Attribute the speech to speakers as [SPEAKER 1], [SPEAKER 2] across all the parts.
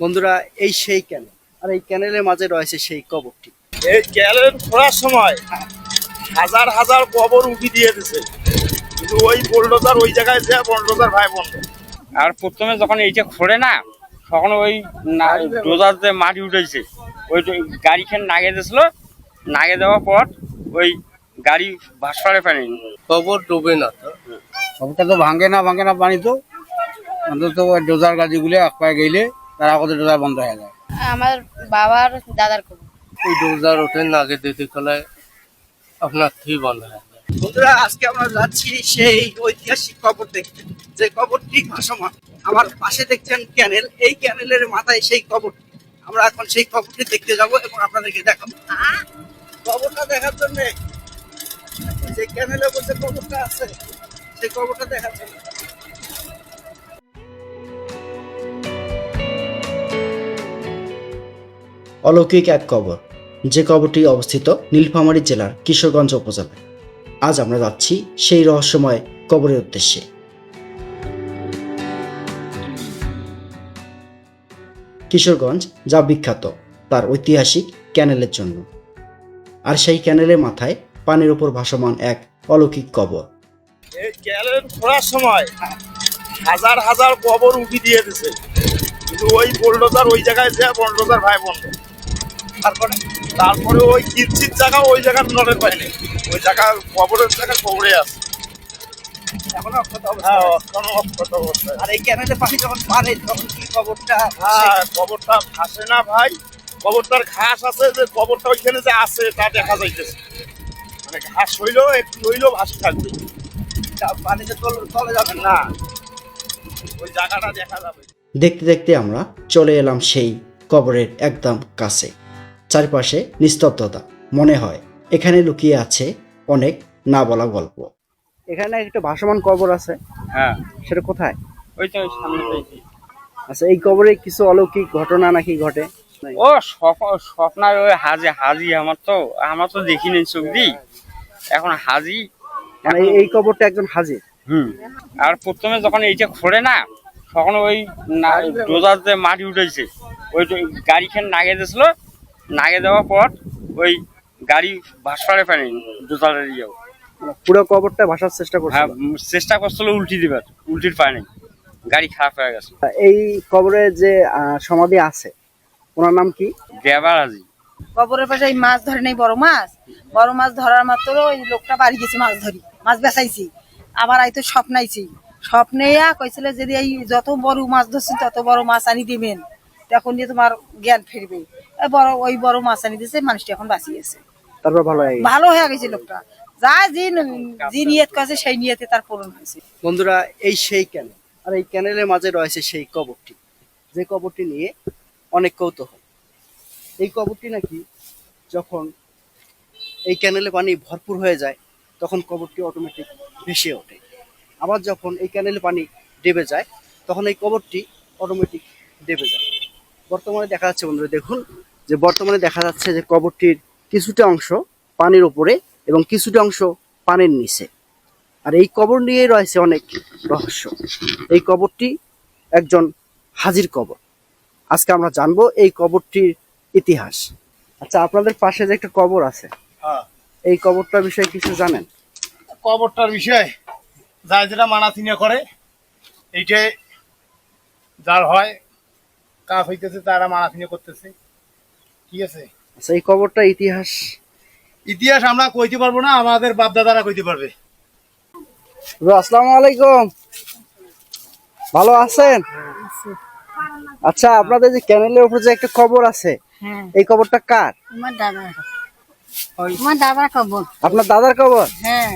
[SPEAKER 1] বন্ধুরা, এই সেই ক্যানেল, আর এই ক্যানেলের মাঝে রয়েছে সেই কবরটি।
[SPEAKER 2] এই ক্যানেল খোঁড়ার সময় হাজার হাজার কবর উঠি দিয়ে দিছে, কিন্তু ওই বোল্ডোজার ওই জায়গায় যে বোল্ডোজার ভাই বন্ধ।
[SPEAKER 3] আর প্রথমে যখন এইটা খোঁড়ে না, তখন ওই ডোজার যে মাটি উঠেছে ওই গাড়িখান নাগে দিয়েছিল। নাগে দেওয়ার পর ওই গাড়ি ভাসপারে পানি
[SPEAKER 4] কবর ডুবে না তো,
[SPEAKER 5] কবরটা তো ভাঙে না পানি তো অন্তত ওই ডোজার গাড়িগুলো এক পায়ে গেলে তারা কত ডোজার বন্ধ হয়ে যায়।
[SPEAKER 6] আমার বাবার দাদার কবর।
[SPEAKER 4] ওই ডোজার ওঠে নাগে দিতে গেলে আপনার থি বন্ধ হয়ে যায়।
[SPEAKER 1] বন্ধুরা, আজকে আমরা যাচ্ছি সেই ঐতিহাসিক কবর দেখতে, যে কবরটি ভাসমান। আমার পাশে দেখছেন ক্যানেল, এই ক্যানেলের মাথায় সেই কবরটি। আমরা এখন সেই কবরটি দেখতে যাব এবং আপনাদেরকে দেখাবো। কবরটা দেখার জন্য, যে ক্যানেলে বসে কবরটা আছে সেই কবরটা দেখার জন্য।
[SPEAKER 7] অলৌকিক এক কবর, যে কবরটি অবস্থিত নীলফামারী জেলার কিশোরগঞ্জ উপজেলায়। আজ আমরা যাচ্ছি সেই রহস্যময় কবরের উদ্দেশ্যে। কিশোরগঞ্জ যা বিখ্যাত তার ঐতিহাসিক ক্যানেলের জন্য, আর সেই ক্যানেলের মাথায় পানির উপর ভাসমান এক অলৌকিক কবর।
[SPEAKER 2] এই ক্যানেল খোঁড়ার সময় হাজার হাজার কবর উঠি দিয়ে দিছে, কিন্তু ওই বোল্ডোজার ওই জায়গায় যে বোল্ডোজার ভাই বন্ধ। তারপরে ওই কিচ্ছির জায়গা ওই জায়গার নলের পাইনি, ওই জায়গা কবরের জায়গা কবরে আছে
[SPEAKER 1] এখন অক্ষত অবস্থা।
[SPEAKER 2] হ্যাঁ, এখনো অক্ষত অবস্থায়।
[SPEAKER 1] আর এই ক্যানেলে পানি যখন পারে তখন কি কবরটা
[SPEAKER 2] হ্যাঁ, কবরটা ভাসে না ভাই, কবরটার ঘাস আছে, যে কবরটা ওইখানে যে আছে তা দেখা যাইতেছে। মানে ঘাস হইলেও একটু হইলেও ভাসে থাকবে,
[SPEAKER 1] পানিতে চলে যাবে না।
[SPEAKER 2] না ওই জায়গাটা দেখা যাবে।
[SPEAKER 7] দেখতে দেখতে আমরা চলে এলাম সেই কবরের একদম কাছে। চারপাশে নিস্তব্ধতা, মনে হয় এখানে লুকিয়ে আছে অনেক না বলা গল্প।
[SPEAKER 1] এখানে একটা ভাসমান কবর আছে,
[SPEAKER 3] হ্যাঁ,
[SPEAKER 1] সেটা কোথায়?
[SPEAKER 3] ওই তো সামনে পেয়েছি।
[SPEAKER 1] আচ্ছা, এই কবরে কিছু অলৌকিক ঘটনা নাকি ঘটে?
[SPEAKER 3] ও স্বপ্নার ওই হাজি আমার তো দেখিনি চোখ দিই, এখন হাজি।
[SPEAKER 1] মানে এই কবরটা একজন হাজির।
[SPEAKER 3] আর প্রথমে যখন এইটা খোঁড়ে না, তখন ওই ডোজার যে মাটি উঠেছে ওই গাড়িখান নাগে দিয়েছিল। নাগে দেওয়ার পর ওই গাড়ি ভাসপারে পানি ডোজারের ইয়েও।
[SPEAKER 1] মানে পুরো কবরটা ভাসার চেষ্টা করছে।
[SPEAKER 3] হ্যাঁ, চেষ্টা করছিল উল্টির পানি, গাড়ি খারাপ হয়ে গেছে।
[SPEAKER 1] এই কবরে যে সমাধি আছে, ওনার নাম কি?
[SPEAKER 3] দেবার হাজি।
[SPEAKER 6] কবরের পাশে এই মাছ ধরে নেই, বড় মাছ ধরার মাত্র ওই লোকটা বাড়ি গেছে মাছ বেচাইছি। আবার আইতো স্বপ্নেয়া কইছিল যদি এই যত বড় মাছ ধরছেন তত বড় মাছ আনি দিবেন, তখন দিয়ে তোমার জ্ঞান ফিরবে। ওই বড় মাছ আনি দিয়েছে, মানুষটি এখন বাঁচিয়েছে।
[SPEAKER 1] তারপর ভালো
[SPEAKER 6] হয়ে গেছে লোকটা। যা যে নিয়ত করেছে সেই নিয়তে তার পূরণ হয়েছে।
[SPEAKER 1] বন্ধুরা, এই সেই ক্যানেল, আর এই ক্যানেলের মাঝে রয়েছে সেই কবরটি, যে কবরটি নিয়ে অনেক কৌতূহল। এই কবরটি নাকি যখন এই ক্যানেলে পানি ভরপুর হয়ে যায় তখন কবরটি অটোমেটিক ভেসে ওঠে। আবার যখন এই ক্যানেলে পানি ডেবে যায় তখন এই কবরটি অটোমেটিক ডেবে যায়। বর্তমানে দেখা যাচ্ছে, বন্ধুরা দেখুন, যে বর্তমানে দেখা যাচ্ছে যে কবরটির কিছুটা অংশ পানির উপরে এবং কিছুটা অংশ পানির নিচে। আর এই কবর নিয়ে রয়েছে অনেক রহস্য। এই কবরটি একজন হাজির কবর। আজকে আমরা জানবো এই কবরটির ইতিহাস। আচ্ছা, আপনাদের পাশে যে একটা কবর আছে,
[SPEAKER 2] হ্যাঁ,
[SPEAKER 1] এই কবরটার বিষয়ে কিছু জানেন?
[SPEAKER 2] কবরটার বিষয় যা যেটা মানাতিনা করে, এইটাই যার হয় কাজ হইতেছে তারা মানাতিনা করতেছে, ঠিক আছে।
[SPEAKER 1] আচ্ছা, এই কবরটার
[SPEAKER 2] ইতিহাস আমরা কইতে পারবো না, আমাদের বাপ দাদারা কইতে পারবে।
[SPEAKER 1] আসসালামু আলাইকুম, ভালো আছেন? আচ্ছা, আপনাদের যে ক্যানেলের উপর যে একটা কবর আছে, এই কবরটা কার?
[SPEAKER 6] আমার দাদার কবর।
[SPEAKER 1] আপনার দাদার কবর?
[SPEAKER 6] হ্যাঁ।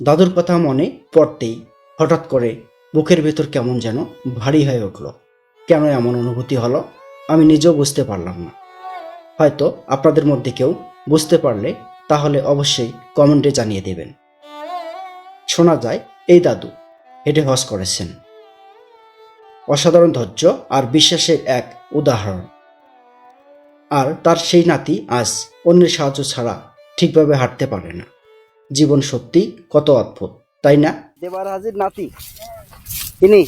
[SPEAKER 7] দাদুর কথা মনে পড়তেই হঠাৎ করে বুকের ভেতর কেমন যেন ভারী হয়ে উঠল। কেন এমন অনুভূতি হলো আমি নিজেও বুঝতে পারলাম না। হয়তো আপনাদের মধ্যে কেউ বুঝতে পারলে তাহলে অবশ্যই কমেন্টে জানিয়ে দেবেন। শোনা যায় এই দাদু হেঁটে হজ করেছেন। অসাধারণ ধৈর্য আর বিশ্বাসের এক উদাহরণ। আর তার সেই নাতি আজ অন্যের সাহায্য ছাড়া ঠিকভাবে হাঁটতে পারে না। জীবন সত্যি কত অদ্ভুত, তাই না?
[SPEAKER 1] দেবার হাজির নাতি, ইনি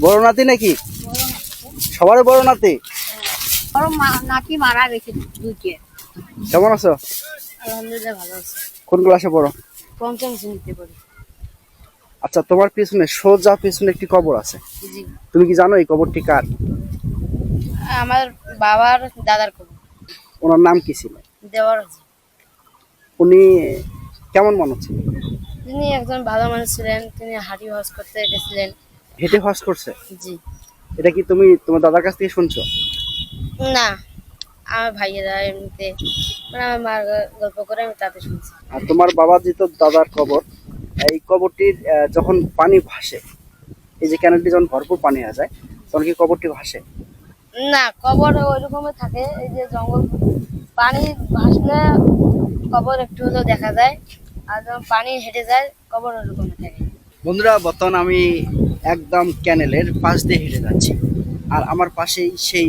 [SPEAKER 1] বড় নাতি নাকি? সবার বড় নাতি,
[SPEAKER 6] নাকি মারা গেছে দুইকে।
[SPEAKER 1] কেমন আছো?
[SPEAKER 6] আলহামদুলিল্লাহ ভালো আছে।
[SPEAKER 1] কোন ক্লাসে পড়ো?
[SPEAKER 6] পঞ্চম শ্রেণীতে পড়ি।
[SPEAKER 1] আচ্ছা, তোমার পিছনে সোজা পিছনে একটি কবর আছে,
[SPEAKER 6] জি,
[SPEAKER 1] তুমি কি জানো এই কবরটি কার?
[SPEAKER 6] আমার বাবার দাদার খবর।
[SPEAKER 1] ওনার নাম কি ছিল?
[SPEAKER 6] দেওয়ার আছে।
[SPEAKER 1] উনি কেমন মানুষ ছিল?
[SPEAKER 6] তিনি একজন ভালো মানুষ ছিলেন। তিনি হাঁটি হজ করতে গেছিলেন।
[SPEAKER 1] হেঁটে হজ করছে?
[SPEAKER 6] জি।
[SPEAKER 1] এটা কি তুমি তোমার দাদার কাছ থেকে শুনছো?
[SPEAKER 6] না, আমার ভাইয়েরা এমনিতে মানে আমার মার গল্প করে আমি তাতে শুনছি।
[SPEAKER 1] আর তোমার বাবার যেহেতু দাদার কবর, এই কবরটির যখন পানি ভাসে, এই যে ক্যানেলটি যখন ভরপুর পানি হয়ে যায়, তখন কি কবরটি ভাসে?
[SPEAKER 6] না, কবর ওইরকমই থাকে। এই যে জঙ্গল পানি ভাসলে কবর একটু হলেও দেখা যায়, আর যখন পানি হেঁটে যায় কবর ওইরকমই থাকে।
[SPEAKER 1] বন্ধুরা, বর্তমান আমি একদম ক্যানেলের পাশ দিয়ে হেঁটে যাচ্ছি, আর আমার পাশেই সেই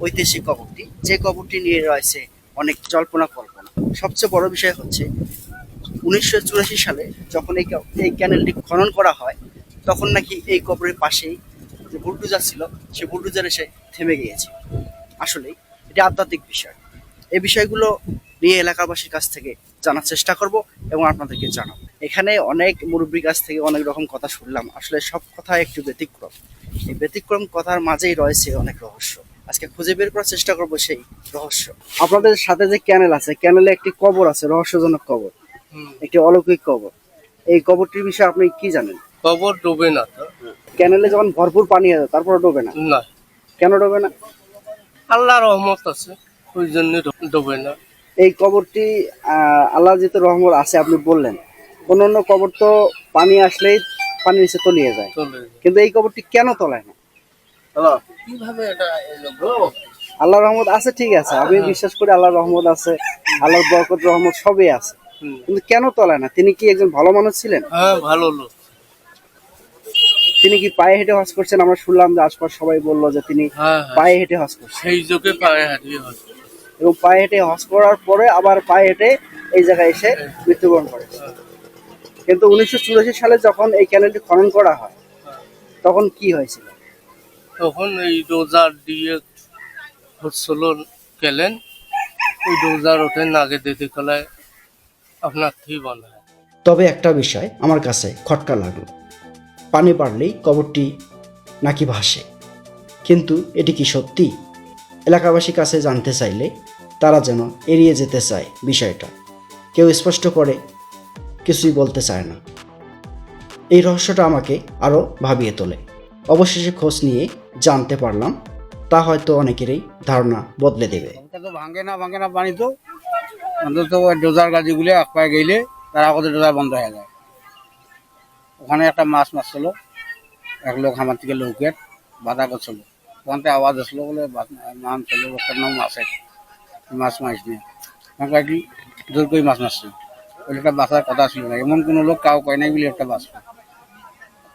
[SPEAKER 1] ঐতিহাসিক কবরটি, যে কবরটি নিয়ে রয়েছে অনেক জল্পনা কল্পনা। সবচেয়ে বড় বিষয় হচ্ছে 1984 সালে যখন এই ক্যানেলটি খনন করা হয়, তখন নাকি এই কবরের পাশেই যে বুলডোজার ছিল, সেই বুলডোজার এসে থেমে গিয়েছে। আসলে এটি আধ্যাত্মিক বিষয়। এই বিষয়গুলো নিয়ে এলাকাবাসীর কাছ থেকে জানার চেষ্টা করব এবং আপনাদেরকে জানাবো। এখানে অনেক মুরব্বীর কাছ থেকে অনেক রকম কথা শুনলাম, আসলে সব কথা একটু ব্যতিক্রম। এই ব্যতিক্রম কথার মাঝেই রয়েছে অনেক রহস্য। আজকে খুঁজে বের করার চেষ্টা করব সেই রহস্য। আপনাদের সাথে যে ক্যানেল আছে, ক্যানেলে একটি কবর আছে, রহস্যজনক কবর, একটি অলৌকিক কবর। এই কবরটির বিষয়ে আপনি কি জানেন?
[SPEAKER 4] কবর ডুবে না তো?
[SPEAKER 1] ক্যানেলে যখন ভরপুর পানি হয় তারপরে ডোবে না,
[SPEAKER 4] না,
[SPEAKER 1] কেন ডোবে না?
[SPEAKER 4] আল্লাহ রহমত আছে, ওই জন্য ডুবে না।
[SPEAKER 1] এই কবরটি আল্লাহ যেহেতু রহমত আছে আপনি বললেন, অন্যান্য কবর তো পানি আসলেই পানির নিচে তলিয়ে যায়,
[SPEAKER 4] চলে যায়।
[SPEAKER 1] কিন্তু এই কবরটি কেন তলায় না?
[SPEAKER 4] কিভাবে এটা এলো?
[SPEAKER 1] আল্লাহ রহমত আছে, ঠিক আছে, আমি বিশ্বাস করি আল্লাহ রহমত আছে, আল্লাহর বরকত রহমত সবই আছে, কিন্তু কেন তলায় না? তিনি কি একজন ভালো মানুষ ছিলেন?
[SPEAKER 4] হ্যাঁ, ভালো লোক।
[SPEAKER 1] তিনি কি পায়ে হেঁটে হজ করছেন? আমরা শুনলাম যে আশপাশ সবাই বললো যে তিনি
[SPEAKER 4] হ্যাঁ,
[SPEAKER 1] পায়ে হেঁটে হজ করছেন,
[SPEAKER 4] সেই যোগে পায়ে হারিয়ে হয়।
[SPEAKER 1] এবং পায়ে হেঁটে হজ করার পরে আবার পায়ে হেঁটে এই জায়গায় এসে মৃত্যুবরণ করে। কিন্তু 1984 সালে যখন এই ক্যানেলটি খনন করা হয়, তখন কি হয়েছিল?
[SPEAKER 4] তখন এই ডোজার দিয়ে হচ্ছিল গেলেন, ওই ডোজার ওঠে নাগে দিতে কলায় আপনার থি বানায়।
[SPEAKER 7] তবে একটা বিষয় আমার কাছে খটকা লাগলো, পানি বাড়লেই কবরটি নাকি ভাসে, কিন্তু এটি কি সত্যি? এলাকাবাসীর কাছে জানতে চাইলে তারা যেন এড়িয়ে যেতে চায় বিষয়টা, কেউ স্পষ্ট করে কিছুই বলতে চায় না। এই রহস্যটা আমাকে আরও ভাবিয়ে তোলে। অবশেষে খোঁজ নিয়ে জানতে পারলাম, তা হয়তো অনেকেরই ধারণা বদলে দেবে।
[SPEAKER 5] ওটা তো ভাঙে না পানি তো, অন্তত ওই ডোজার গাড়িগুলো এক পায়ে গেলে তার আগতে ডোজার বন্ধ হয়ে যায়। ওখানে একটা মাছ মারছিল, এক লোক আমার থেকে লোকের বাধা করছিল, ওখান থেকে আওয়াজ আসলো বলে মান ছিল লোকের নাম মাছের, মাছ মারিস নিয়ে আমাকে কি জোর করে মাছ মারছে। ওই একটা বাঁচার কথা ছিল না, এমন কোনো লোক কাউ কয় নাই বলে একটা বাঁচলো,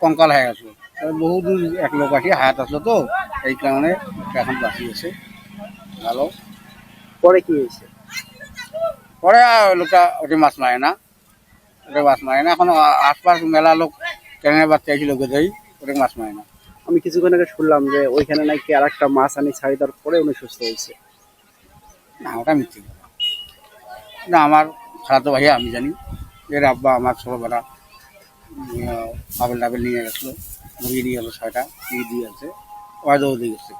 [SPEAKER 5] কঙ্কাল হয়ে আসলো। বহু দূর এক লোক আসি হায়াত আসলো তো, এই কারণে এখন বাঁচিয়েছে ভালো।
[SPEAKER 1] পরে কি হয়েছে?
[SPEAKER 5] পরে আর ওই লোকটা ওটি মাছ মারে না, ওটা মাছ মারে না। এখন আশপাশ মেলা লোক ট্রেনের বাচ্চা এসে লোকে যাই, ওটা মাছ মারে না।
[SPEAKER 1] আমি কিছুক্ষণ আগে শুনলাম যে ওইখানে নাকি আর একটা মাছ আনি ছাড়ি দেওয়ার পরে উনি সুস্থ হয়েছে।
[SPEAKER 5] না, ওটা মিথ্যে কথা। না, আমার খালাতো ভাইয়া আমি জানি, এর আব্বা আমার ছোটোবেলা আপেল টাপেল নিয়ে গেছিলো, মুরগি নিয়ে গেলো 6টা, মুরগি দিয়ে গেছে, হয়তো দিয়ে গেছে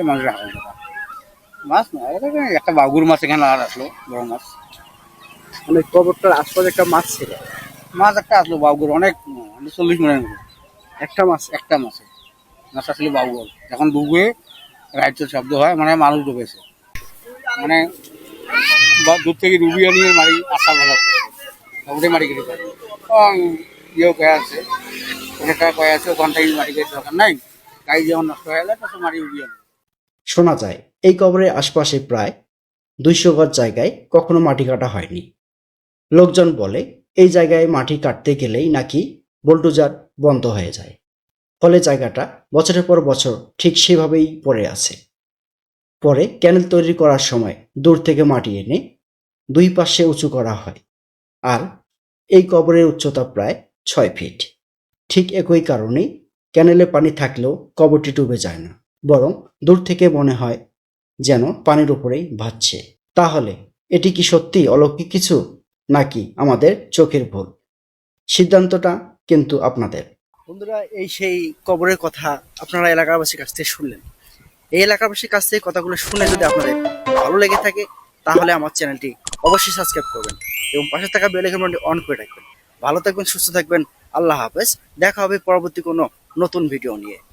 [SPEAKER 5] মানুষের হাঁকাল কথা। মাছ না, ওটা একটা বাগুর মাছ এখানে আর আসলো, বড় মাছ।
[SPEAKER 1] মানে কবরটার আশপাশে একটা মাছ ছিল,
[SPEAKER 5] মাছ একটা আসলো বাগুর, অনেক 40 মনের মতো
[SPEAKER 1] একটা মাছ।
[SPEAKER 5] একটা মাছে মাছ আসলে বাবুর। যখন ডুবে রাইট শব্দ হয়, মানে মানুষ ডুবেছে, মানে দূর থেকে ডুবিয়ে নিয়ে মারি আশা ভালো ওটাই মারি কেটে পারে। ইয়েও কয়ে আছে, ওটা কয়ে আছে, ওখানটাই মারি কেটে দরকার নাই, গাড়ি যখন নষ্ট হয়ে গেলে তখন মারি উড়িয়ে আনবে।
[SPEAKER 7] শোনা যায় এই কবরের আশপাশে প্রায় 200 গজ জায়গায় কখনো মাটি কাটা হয়নি। লোকজন বলে এই জায়গায় মাটি কাটতে গেলেই নাকি বুলডোজার বন্ধ হয়ে যায়, ফলে জায়গাটা বছরের পর বছর ঠিক সেভাবেই পড়ে আছে। পরে ক্যানেল তৈরি করার সময় দূর থেকে মাটি এনে 2 পাশে উঁচু করা হয়, আর এই কবরের উচ্চতা প্রায় 6 ফিট। ঠিক একই কারণেই ক্যানেলে পানি থাকলেও কবরটি ডুবে যায় না। বরং দূর থেকে মনে হয় যেন পানির উপরেই ভাসছে। তাহলে এটি কি সত্যি অলৌকিক কিছু, নাকি আমাদের চোখের ভুল? সিদ্ধান্তটা কিন্তু আপনাদের।
[SPEAKER 1] বন্ধুরা, এই সেই কবরের কথা আপনারা এলাকাবাসীর কাছ থেকে শুনলেন। এই এলাকাবাসীর কাছ থেকে কথাগুলো শুনে যদি আপনাদের ভালো লেগে থাকে, তাহলে আমার চ্যানেলটি অবশ্যই সাবস্ক্রাইব করবেন এবং পাশে থাকা বেল আইকনটি অন করে রাখবেন। ভালো থাকবেন, সুস্থ থাকবেন। আল্লাহ হাফেজ। দেখা হবে পরবর্তী কোনো নতুন ভিডিও নিয়ে।